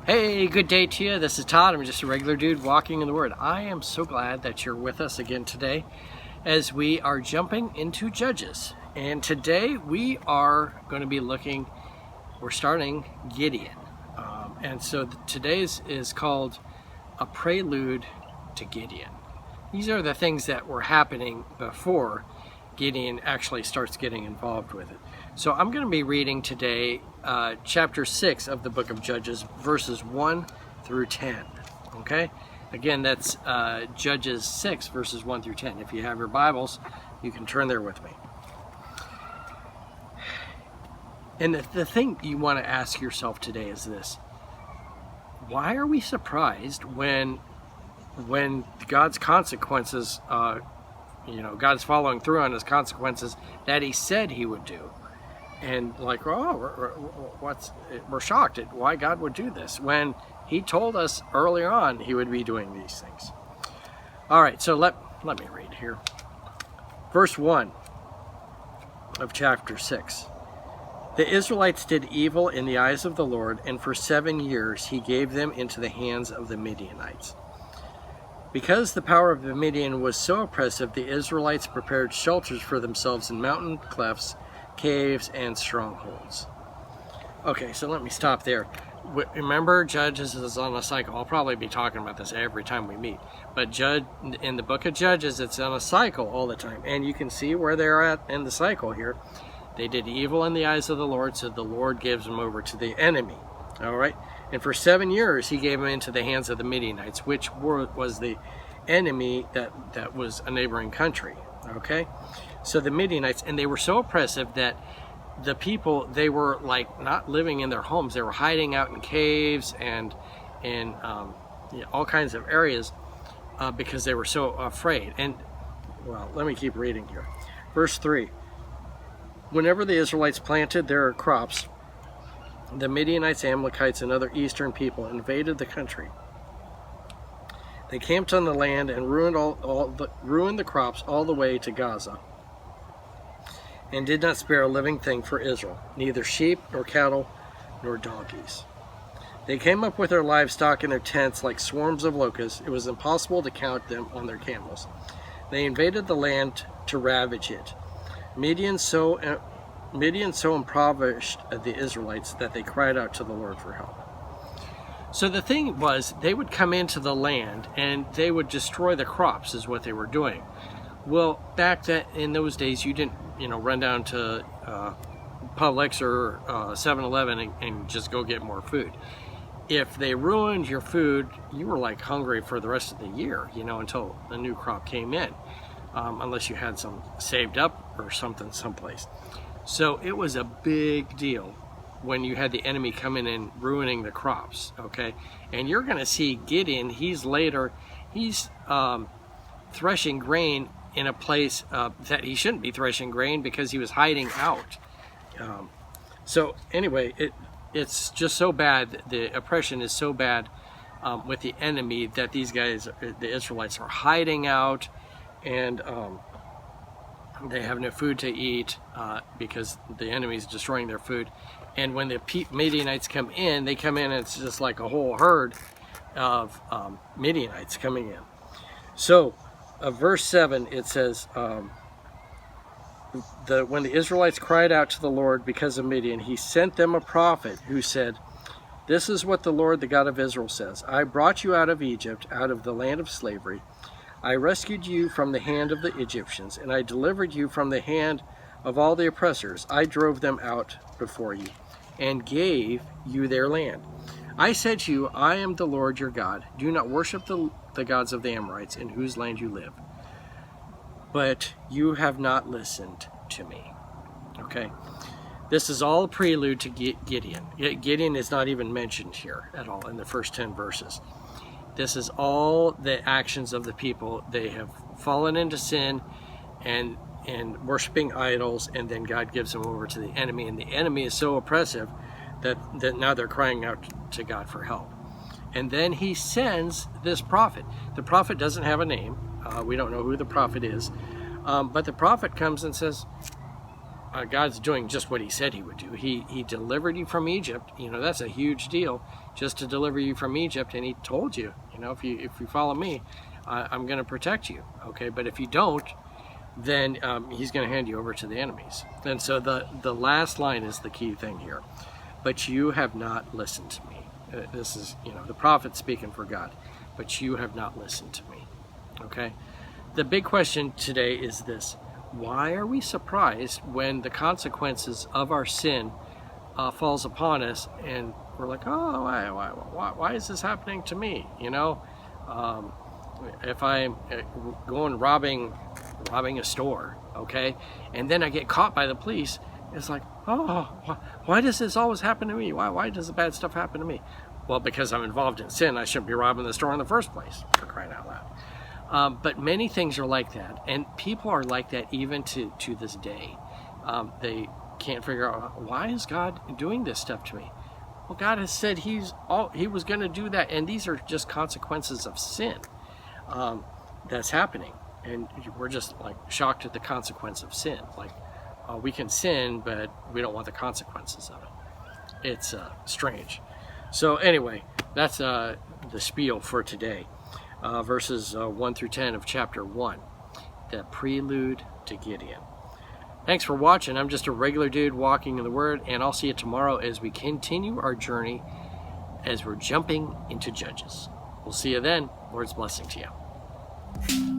Hey, good day to you. This is Todd. I'm just a regular dude walking in the Word. I am so glad that you're with us again today as we are jumping into Judges. And today we are going to be we're starting Gideon. And so today's is called A Prelude to Gideon. These are the things that were happening before Gideon actually starts getting involved with it. So I'm going to be reading today chapter 6 of the book of Judges, verses 1 through 10. Okay? Again, that's Judges 6, verses 1 through 10. If you have your Bibles, you can turn there with me. And the thing you want to ask yourself today is this. Why are we surprised when God's consequences, God's following through on his consequences that he said he would do? And like, we're shocked at why God would do this when he told us earlier on he would be doing these things. All right, so let me read here. Verse 1 of chapter 6. The Israelites did evil in the eyes of the Lord, and for 7 years he gave them into the hands of the Midianites. Because the power of the Midian was so oppressive, the Israelites prepared shelters for themselves in mountain clefts, caves, and strongholds. Okay, so let me stop there. Remember, Judges is on a cycle. I'll probably be talking about this every time we meet. But in the book of Judges, it's on a cycle all the time. And you can see where they're at in the cycle here. They did evil in the eyes of the Lord, so the Lord gives them over to the enemy. All right? And for 7 years, he gave them into the hands of the Midianites, which was the enemy that was a neighboring country. Okay? So the Midianites, and they were so oppressive that the people, they were like not living in their homes. They were hiding out in caves and in all kinds of areas because they were so afraid. And, well, let me keep reading here. Verse 3. Whenever the Israelites planted their crops, the Midianites, Amalekites, and other eastern people invaded the country. They camped on the land and ruined the crops all the way to Gaza, and did not spare a living thing for Israel, neither sheep nor cattle nor donkeys. They came up with their livestock in their tents like swarms of locusts. It was impossible to count them on their camels. They invaded the land to ravage it. Midian so impoverished the Israelites that they cried out to the Lord for help. So the thing was, they would come into the land and they would destroy the crops, is what they were doing. Well, back in those days, you didn't, run down to Publix or 7-Eleven and just go get more food. If they ruined your food, you were like hungry for the rest of the year, until a new crop came in, unless you had some saved up or something someplace. So it was a big deal when you had the enemy come in and ruining the crops, okay? And you're going to see Gideon, he's threshing grain in a place that he shouldn't be threshing grain because he was hiding out. So anyway, it's just so bad, the oppression is so bad with the enemy that these guys, the Israelites, are hiding out, and they have no food to eat because the enemy is destroying their food. And when the Midianites come in, they come in and it's just like a whole herd of Midianites coming in. So verse 7, it says, when the Israelites cried out to the Lord because of Midian, he sent them a prophet who said, "This is what the Lord, the God of Israel, says. I brought you out of Egypt, out of the land of slavery. I rescued you from the hand of the Egyptians, and I delivered you from the hand of all the oppressors. I drove them out before you and gave you their land. I said to you, I am the Lord your God. Do not worship the gods of the Amorites in whose land you live. But you have not listened to me." Okay? This is all a prelude to Gideon. Gideon is not even mentioned here at all in the first 10 verses. This is all the actions of the people. They have fallen into sin and worshiping idols, and then God gives them over to the enemy, and the enemy is so oppressive that now they're crying out to God for help. And then he sends this prophet. The prophet doesn't have a name. We don't know who the prophet is. But the prophet comes and says, God's doing just what he said he would do. He delivered you from Egypt. That's a huge deal, just to deliver you from Egypt. And he told you, if you follow me, I'm going to protect you. Okay, but if you don't, then he's going to hand you over to the enemies. And so the last line is the key thing here. But you have not listened to me. This is, the prophet speaking for God. But you have not listened to me. Okay? The big question today is this. Why are we surprised when the consequences of our sin falls upon us, and we're like, oh, why is this happening to me? If I'm going robbing a store, okay, and then I get caught by the police, it's like, oh, why does this always happen to me? Why does the bad stuff happen to me? Well, because I'm involved in sin. I shouldn't be robbing the store in the first place, for crying out loud. But many things are like that, and people are like that even to this day. They can't figure out, why is God doing this stuff to me? Well, God has said he was going to do that, and these are just consequences of sin that's happening, and we're just like shocked at the consequence of sin. Like, we can sin, but we don't want the consequences of it. It's strange. So anyway, that's the spiel for today. Verses 1 through 10 of chapter 1, the prelude to Gideon. Thanks for watching. I'm just a regular dude walking in the Word, and I'll see you tomorrow as we continue our journey as we're jumping into Judges. We'll see you then. Lord's blessing to you.